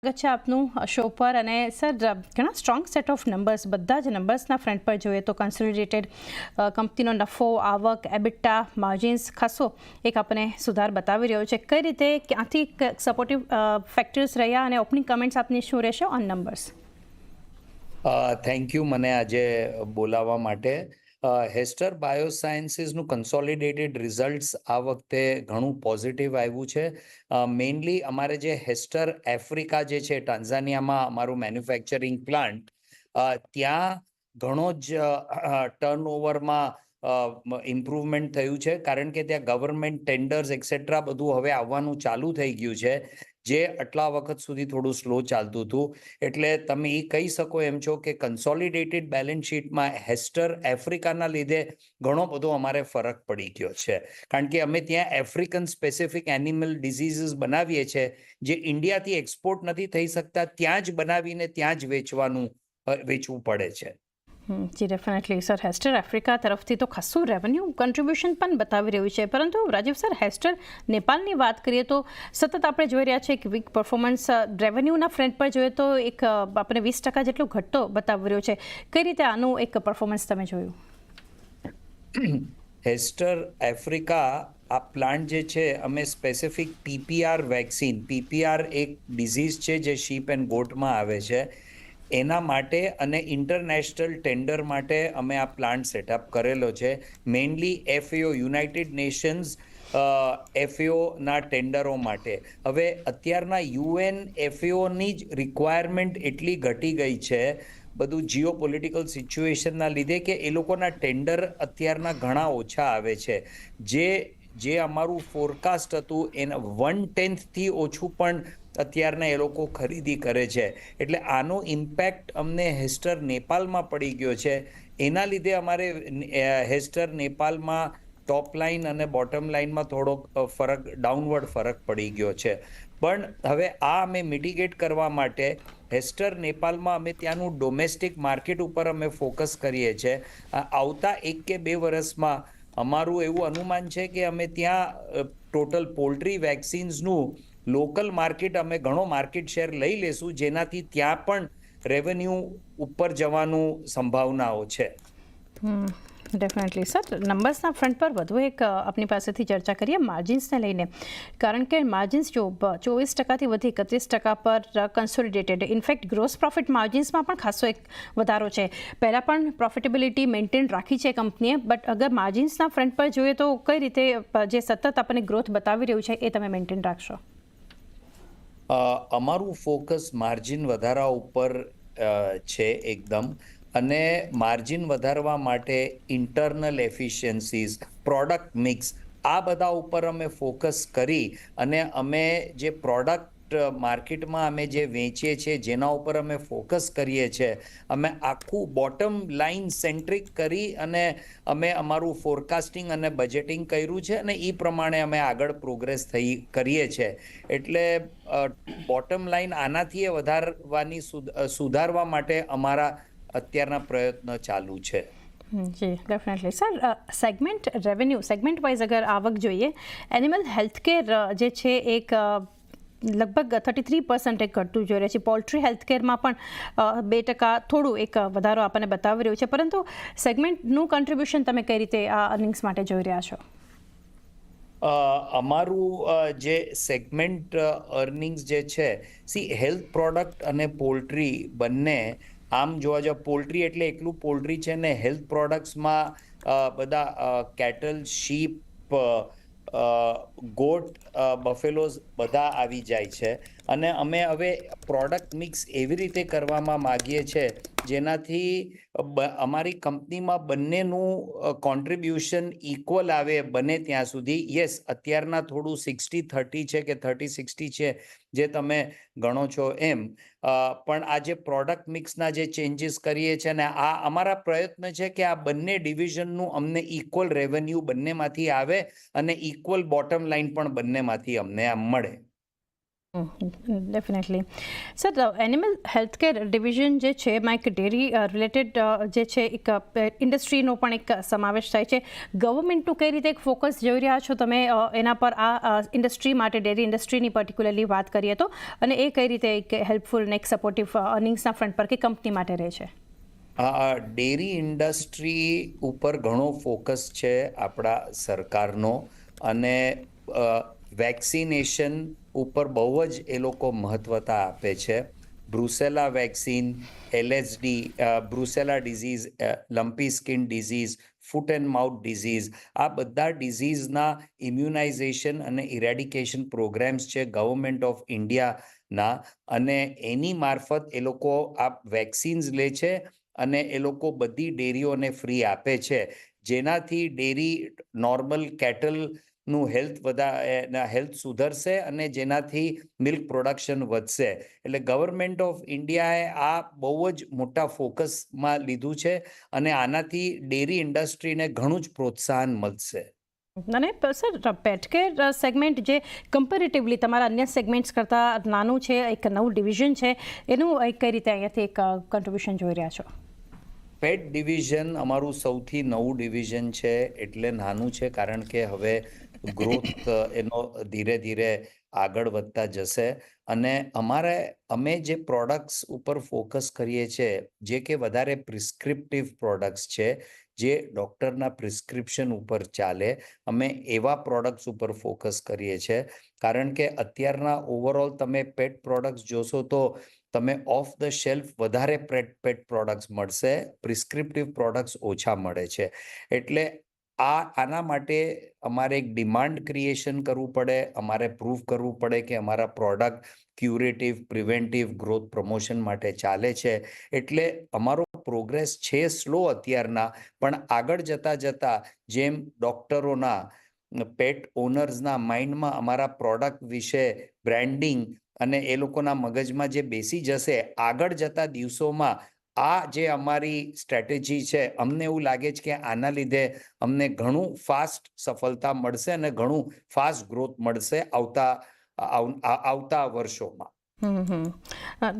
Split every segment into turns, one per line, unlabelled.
સ્વાગત છે આપનું શો પર અને સર ઘણા સ્ટ્રોંગ સેટ ઓફ નંબર્સ બધા જ નંબર્સના ફ્રન્ટ પર જોઈએ તો કન્સોલિડેટેડ કંપનીનો નફો આવક એબિટા માર્જિન્સ ખાસો એક આપણને સુધાર બતાવી રહ્યો છે કઈ રીતે ક્યાંથી સપોર્ટિવ ફેક્ટર્સ રહ્યા અને ઓપનિંગ કમેન્ટ્સ આપની શું રહેશે ઓન નંબર્સ.
થેન્ક યુ મને આજે બોલાવવા માટે. હેસ્ટર બાયોસાયન્સીસનું કન્સોલિડેટેડ રિઝલ્ટ્સ આ વખતે ઘણું પોઝિટિવ આવ્યું છે. મેઇનલી અમારે જે હેસ્ટર આફ્રિકા જે છે ટાન્ઝાનિયામાં અમારું મેન્યુફેક્ચરિંગ પ્લાન્ટ, ત્યાં ઘણો જ ટર્નઓવરમાં ઇમ્પ્રુવમેન્ટ થયું છે, કારણ કે ત્યાં ગવર્મેન્ટ ટેન્ડર્સ એક્સેટ્રા બધું હવે આવવાનું ચાલુ થઈ ગયું છે, જે આટલા વખત સુધી થોડું સ્લો ચાલતું હતું. એટલે તમે એ કહી શકો એમ છો કે કન્સોલિડેટેડ બેલેન્સ શીટમાં હેસ્ટર આફ્રિકાના લીધે ઘણો બધો અમારે ફરક પડી ગયો છે, કારણ કે અમે ત્યાં આફ્રિકન સ્પેસિફિક એનિમલ ડિઝીઝીસ બનાવીએ છીએ જે ઇન્ડિયાથી એક્સપોર્ટ નથી થઈ શકતા, ત્યાં જ બનાવીને ત્યાં જ વેચવું પડે છે.
જી ડેફિનેટલી સર, હેસ્ટર આફ્રિકા તરફથી તો ખાસું રેવન્યુ કન્ટ્રીબ્યુશન પણ બતાવી રહ્યું છે, પરંતુ રાજીવ સર હેસ્ટર નેપાળની વાત કરીએ તો સતત આપણે જોઈ રહ્યા છીએ કે વીક પરફોર્મન્સ રેવન્યુના ફ્રન્ટ પર જોઈએ તો એક આપણે 20% જેટલો ઘટતો બતાવી રહ્યો છે. કઈ રીતે આનું એક પરફોર્મન્સ તમે જોયું?
હેસ્ટર આફ્રિકા આ પ્લાન્ટ જે છે અમે સ્પેસિફિક પીપીઆર વેક્સિન, પીપીઆર એક ડિઝીઝ છે જે શીપ એન્ડ ગોટમાં આવે છે, એના માટે અને ઇન્ટરનેશનલ ટેન્ડર માટે અમે આ પ્લાન્ટ સેટઅપ કરેલો છે. મેઇનલી એફએઓ યુનાઇટેડ નેશન્સ એફએઓના ટેન્ડરો માટે. હવે અત્યારના યુએન એફએઓની જ રિક્વાયરમેન્ટ એટલી ઘટી ગઈ છે બધું જીઓ પોલિટિકલ સિચ્યુએશનના લીધે કે એ લોકોના ટેન્ડર અત્યારના ઘણા ઓછા આવે છે. જે અમારું ફોરકાસ્ટ હતું એના 1/10 ઓછું પણ અત્યારના એ લોકો ખરીદી કરે છે. એટલે આનો ઇમ્પેક્ટ અમને હેસ્ટર નેપાળમાં પડી ગયો છે. એના લીધે અમારે હેસ્ટર નેપાળમાં ટોપ લાઇન અને બોટમ લાઇનમાં થોડોક ડાઉનવર્ડ ફરક પડી ગયો છે. પણ હવે આ અમે મિટિગેટ કરવા માટે હેસ્ટર નેપાળમાં અમે ત્યાંનું ડોમેસ્ટિક માર્કેટ ઉપર અમે ફોકસ કરીએ છીએ. આવતા 1 કે 2 વર્ષમાં અમારું એવું અનુમાન છે કે અમે ત્યાં ટોટલ પોલ્ટ્રી વેક્સિન્સનું લોકલ માર્કેટ અમે ઘણો માર્કેટ શેર લઈ લેશું, જેનાથી ત્યાં પણ રેવન્યુ ઉપર જવાનું સંભાવનાઓ છે.
ડેફિનેટલી સર, નંબર્સના ફ્રન્ટ પર વધુ એક આપની પાસેથી ચર્ચા કરીએ માર્જિન્સને લઈને, કારણ કે માર્જિન્સ જો 24%થી વધી 31% પર કન્સોલિડેટેડ, ઇનફેક્ટ ગ્રોસ પ્રોફિટ માર્જિન્સમાં પણ ખાસો એક વધારો છે. પહેલાં પણ પ્રોફિટેબિલિટી મેન્ટેન રાખી છે કંપનીએ, બટ અગર માર્જિન્સના ફ્રન્ટ પર જોઈએ તો કઈ રીતે જે સતત આપણને ગ્રોથ બતાવી રહ્યું છે એ તમે મેન્ટેન રાખશો?
અમારું ફોકસ માર્જિન વધારા ઉપર છે એકદમ, અને માર્જિન વધારવા માટે ઇન્ટરનલ એફિશિયન્સીસ, પ્રોડક્ટ મિક્સ, આ બધા ઉપર અમે ફોકસ કરી અને અમે જે પ્રોડક્ટ માર્કેટમાં અમે જે વેચીએ છીએ જેના ઉપર અમે ફોકસ કરીએ છીએ, અમે આખું બોટમ લાઇન સેન્ટ્રિક કરી અને અમે અમારું ફોરકાસ્ટિંગ અને બજેટિંગ કર્યું છે અને એ પ્રમાણે અમે આગળ પ્રોગ્રેસ કરીએ છીએ. એટલે બોટમ લાઇન આનાથી સુધારવા માટે અમારા અત્યારના પ્રયત્ન ચાલુ છે.
જી definitely sir, segment revenue segment wise અગર આવક જોઈએ, એનિમલ હેલ્થકેર જે છે એક લગભગ 33% એક ઘટતું જોઈ રહ્યા છે. પોલ્ટ્રી હેલ્થકેરમાં પણ 2% થોડું એક વધારો આપણને બતાવી રહ્યું છે, પરંતુ સેગમેન્ટનું કન્ટ્રીબ્યુશન તમે કઈ રીતે આ અર્નિંગ્સ માટે જોઈ રહ્યા છો?
અમારું જે સેગમેન્ટ અર્નિંગ્સ જે છે, હેલ્થ પ્રોડક્ટ અને પોલ્ટ્રી બંને, આમ જોવા જાવ પોલ્ટ્રી એટલે એકલું પોલ્ટ્રી છે ને હેલ્થ પ્રોડક્ટ્સમાં બધા કેટલ, શીપ, ગોટ, બફેલોઝ બધા આવી જાય છે. અને અમે હવે પ્રોડક્ટ મિક્સ એવી રીતે કરવામાં માગીએ છીએ જેનાથી અમારી કંપનીમાં બંનેનું કોન્ટ્રીબ્યુશન ઇક્વલ આવે બને ત્યાં સુધી. યસ, અત્યારના થોડું 60-30 છે કે 30-60 છે જે તમે ગણો છો એમ, પણ આ જે પ્રોડક્ટ મિક્સના જે ચેન્જીસ કરીએ છીએ ને આ અમારા પ્રયત્ન છે કે આ બંને ડિવિઝનનું અમને ઇક્વલ રેવન્યુ બંનેમાંથી આવે અને ઇક્વલ બોટમ લાઇન પણ બંનેમાંથી અમને મળે.
Definitely sir animal healthcare division જે છે એમાં એક ડેરી રિલેટેડ જે છે એક ઇન્ડસ્ટ્રીનો પણ એક સમાવેશ થાય છે. ગવર્મેન્ટનું કઈ રીતે એક ફોકસ જોઈ રહ્યા છો તમે એના પર આ ઇન્ડસ્ટ્રી માટે ડેરી ઇન્ડસ્ટ્રીની પર્ટિક્યુલરલી વાત કરીએ તો, અને એ કઈ રીતે એક હેલ્પફુલ ને એક સપોર્ટિવ અર્નિંગ્સના ફ્રન્ટ પર કે કંપની માટે રહે છે?
ડેરી ઇન્ડસ્ટ્રી ઉપર ઘણો ફોકસ છે આપણા સરકારનો, અને વેક્સિનેશન ઉપર બહુ જ એ લોકો મહત્વતા આપે છે. Brucella vaccine, LSD, brucella disease, lumpy skin disease, foot and mouth disease, આ બધા ડિઝીઝના ઇમ્યુનાઇઝેશન અને ઇરેડિકેશન પ્રોગ્રામ્સ છે ગવર્મેન્ટ ઓફ ઇન્ડિયાના, અને એની મારફત એ લોકો આ વેક્સિન્સ લે છે અને એ લોકો બધી ડેરીઓને ફ્રી આપે છે, જેનાથી ડેરી નોર્મલ કેટલનું હેલ્થ સુધરશે અને જેનાથી મિલ્ક પ્રોડક્શન વધશે. એટલે ગવર્મેન્ટ ઓફ ઇન્ડિયાએ આ બહુ જ મોટા ફોકસમાં લીધું છે, અને આનાથી ડેરી ઇન્ડસ્ટ્રીને ઘણું જ પ્રોત્સાહન મળશે.
અને સર પેટકેર સેગમેન્ટ જે કમ્પેરેટિવલી તમારા અન્ય સેગમેન્ટ્સ કરતાં નાનું છે, એક નવું ડિવિઝન છે, એનું કઈ રીતે અહીંયાથી એક કન્ટ્રીબ્યુશન જોઈ રહ્યા છો?
પેટ ડિવિઝન અમારું સૌથી નવું ડિવિઝન છે. એટલે નાનું છે કારણ કે હવે ગ્રોથ એનો ધીરે ધીરે આગળ વધતા જશે, અને અમે જે પ્રોડક્ટ્સ ઉપર ફોકસ કરીએ છીએ, જે કે વધારે પ્રિસ્ક્રિપ્ટિવ પ્રોડક્ટ્સ છે, જે ડૉક્ટરના પ્રિસ્ક્રિપ્શન ઉપર ચાલે, અમે એવા પ્રોડક્ટ્સ ઉપર ફોકસ કરીએ છીએ. કારણ કે અત્યારના ઓવરઓલ તમે પેટ પ્રોડક્ટ્સ જોશો તો તમે ઓફ ધ શેલ્ફ વધારે પેટ પ્રોડક્ટ્સ મળશે, પ્રિસ્ક્રિપ્ટિવ પ્રોડક્ટ્સ ઓછા મળે છે. એટલે આના માટે અમારે એક ડિમાન્ડ ક્રિએશન કરવું પડે, અમારે પ્રૂવ કરવું પડે કે અમારા product curative, preventive, growth promotion માટે ચાલે છે. એટલે અમારો પ્રોગ્રેસ છે સ્લો અત્યારના, પણ આગળ જતાં જેમ ડૉક્ટરોના, પેટ ઓનર્સના માઇન્ડમાં અમારા પ્રોડક્ટ વિશે બ્રાન્ડિંગ અને એ લોકોના મગજમાં જે બેસી જશે, આગળ જતા દિવસોમાં આ જે અમારી સ્ટ્રેટેજી છે, અમને એવું લાગે છે કે આના લીધે અમને ઘણું ફાસ્ટ સફળતા મળશે અને ઘણું ફાસ્ટ ગ્રોથ મળશે આવતા વર્ષોમાં.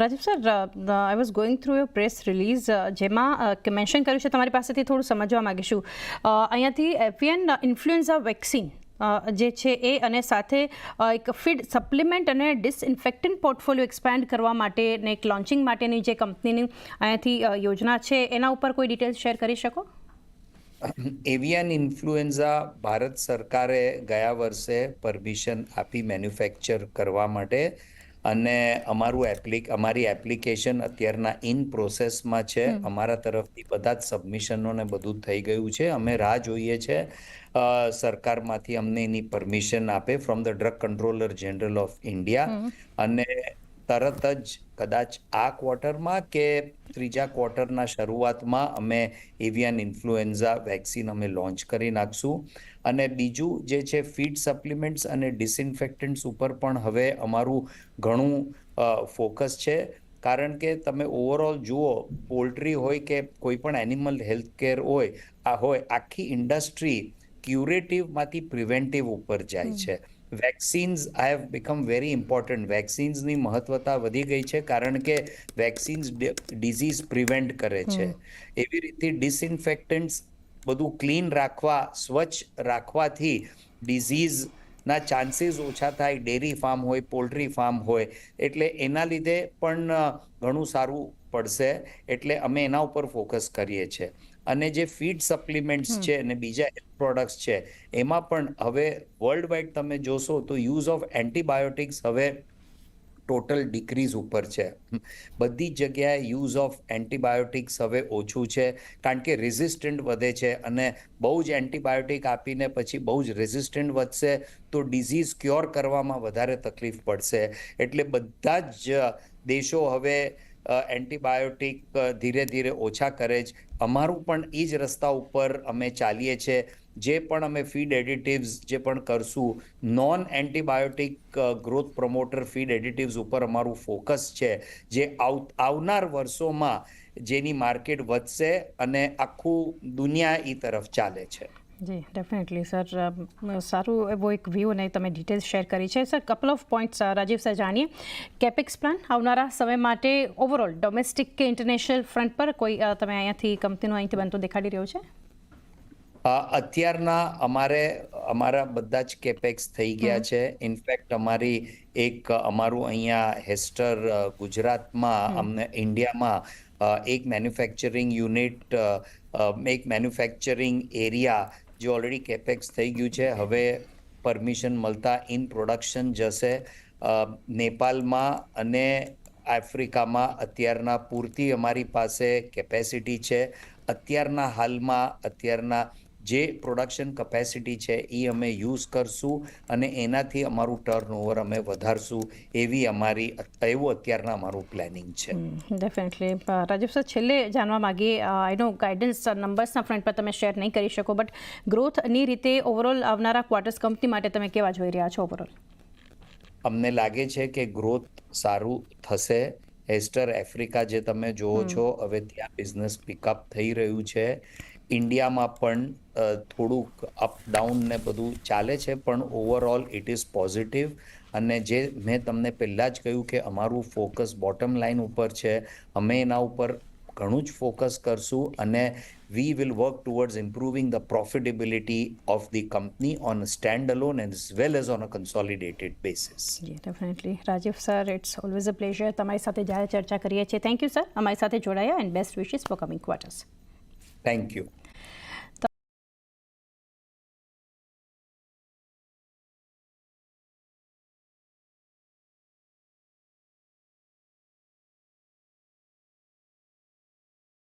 Rajiv sir, I was going through your press release, જેમાં મેન્શન કર્યું છે, તમારી પાસેથી થોડું સમજવા માગીશું અહીંયાથી એવિયન ઇન્ફ્લુએન્ઝા વેક્સિન જે છે એ, અને સાથે એક ફીડ સપ્લિમેન્ટ અને ડિસઇન્ફેક્ટન્ટ પોર્ટફોલિયો એક્સપેન્ડ કરવા માટે ને એક લોન્ચિંગ માટેની જે કંપનીની અહીંયાથી યોજના છે, એના ઉપર કોઈ ડિટેલ્સ શેર કરી શકો?
એવિયન ઇન્ફ્લુએન્ઝા ભારત સરકારે ગયા વર્ષે પરમિશન આપી મેન્યુફેક્ચર કરવા માટે, અને અમારી એપ્લિકેશન અત્યારના ઇન પ્રોસેસમાં છે. અમારા તરફથી બધા જ સબમિશનોને બધું થઈ ગયું છે. અમે રાહ જોઈએ છે સરકારમાંથી અમને એની પરમિશન આપે from the drug controller general of India, અને તરત જ કદાચ આ ક્વાર્ટરમાં કે ત્રીજા ક્વાર્ટરના શરૂઆતમાં અમે એવિયન ઇન્ફ્લુએન્ઝા વેક્સિન અમે લોન્ચ કરી નાખશું. અને બીજું જે છે ફીડ સપ્લિમેન્ટ્સ અને ડિસઇન્ફેક્ટન્ટ્સ ઉપર પણ હવે અમારું ઘણું ફોકસ છે. કારણ કે તમે ઓવરઓલ જુઓ, પોલ્ટ્રી હોય કે કોઈ પણ એનિમલ હેલ્થકેર હોય, આખી ઇન્ડસ્ટ્રી ક્યુરેટિવમાંથી પ્રિવેન્ટિવ ઉપર જાય છે. Vaccines have become very important. વેક્સિન્સની મહત્વતા વધી ગઈ છે કારણ કે વેક્સિન્સ ડિઝીઝ પ્રિવેન્ટ કરે છે. એવી રીતે ડિસઇન્ફેક્ટન્ટ્સ બધું ક્લીન રાખવા, સ્વચ્છ રાખવાથી ડિઝીઝના ચાન્સીસ ઓછા થાય. ડેરી ફાર્મ હોય, પોલ્ટ્રી ફાર્મ હોય, એટલે એના લીધે પણ ઘણું સારું પડશે. એટલે અમે એના ઉપર ફોકસ કરીએ છીએ. અને જે ફીડ સપ્લિમેન્ટ્સ છે અને બીજા પ્રોડક્ટ્સ છે, એમાં પણ હવે વર્લ્ડ વાઇડ તમે જોશો તો યુઝ ઓફ એન્ટીબાયોટિક્સ હવે ટોટલ ડિક્રીઝ ઉપર છે. બધી જગ્યાએ યુઝ ઓફ એન્ટીબાયોટિક્સ હવે ઓછું છે, કારણ કે રેઝિસ્ટન્ટ વધે છે, અને બહુ જ એન્ટીબાયોટિક આપીને પછી બહુ જ રેઝિસ્ટન્ટ વધશે તો ડિઝીઝ ક્યોર કરવામાં વધારે તકલીફ પડશે. એટલે બધા જ દેશો હવે એન્ટીબાયોટિક ધીરે ધીરે ઓછા કરે છે. અમારું પણ એ જ રસ્તા ઉપર અમે ચાલીએ છીએ. જે પણ અમે ફીડ એડિટિવ્સ જે પણ કરશું, non antibiotic growth promoter feed additives ઉપર અમારું ફોકસ છે, જે આવનાર વર્ષોમાં જેની માર્કેટ વધશે અને આખું દુનિયા એ તરફ ચાલે છે.
જી ડેફિનેટલી સર, સારું એવો એક વ્યૂ અને તમે ડિટેલ્સ શેર કરી છે sir. Couple of points Rajiv sir જાણીએ. કેપેક્સ પ્લાન આવનારા સમય માટે ઓવરઓલ ડોમેસ્ટિક કે ઇન્ટરનેશનલ ફ્રન્ટ પર કોઈ તમે અહીંયાથી કંપનીનો અહીંથી બનતો દેખાડી રહ્યો છે?
અત્યારના અમારા બધા જ કેપેક્સ થઈ ગયા છે. ઇનફેક્ટ અમારું અહીંયા હેસ્ટર ગુજરાતમાં અમને ઇન્ડિયામાં એક મેન્યુફેક્ચરિંગ યુનિટ, એક મેન્યુફેક્ચરિંગ એરિયા જે ઓલરેડી કેપેક્સ થઈ ગયું છે, હવે પરમિશન મળતા ઇન પ્રોડક્શન જશે. નેપાળમાં અને આફ્રિકામાં અત્યારના પૂરતી અમારી પાસે કેપેસિટી છે. અત્યારના જે પ્રોડક્શન કેપેસિટી છે એ અમે યુઝ કરશું અને એનાથી અમારું ટર્નઓવર અમે વધારશું, એવું અત્યારના અમારું પ્લાનિંગ છે.
ડેફિનેટલી રાજીવ સર, છેલ્લે જાણવા માંગીએ, એનો ગાઈડન્સ નંબર્સના ફ્રન્ટ પર તમે શેર નહીં કરી શકો, બટ ગ્રોથની રીતે ઓવરઓલ આવનારા ક્વાર્ટર્સ કંપની માટે તમે કેવા જોઈ રહ્યા છો ઓવરઓલ?
અમને લાગે છે કે ગ્રોથ સારું થશે. હેસ્ટર આફ્રિકા જે તમે જોવો છો, હવે ત્યાં બિઝનેસ પિકઅપ થઈ રહ્યું છે. ઇન્ડિયામાં પણ થોડુંક અપ ડાઉન ને બધું ચાલે છે, પણ ઓવરઓલ ઇટ ઇઝ પોઝિટિવ. અને જે મેં તમને પહેલાં જ કહ્યું કે અમારું ફોકસ બોટમ લાઇન ઉપર છે, અમે એના ઉપર ઘણું જ ફોકસ કરશું અને we will work towards improving the profitability of the company on a standalone as well as on a consolidated basis.
જી definitely Rajiv sir, it's always a pleasure તમારી સાથે જ્યારે ચર્ચા કરીએ છીએ. થેન્ક યુ સર અમારી સાથે જોડાયા, and best wishes four coming quarters.
Thank you.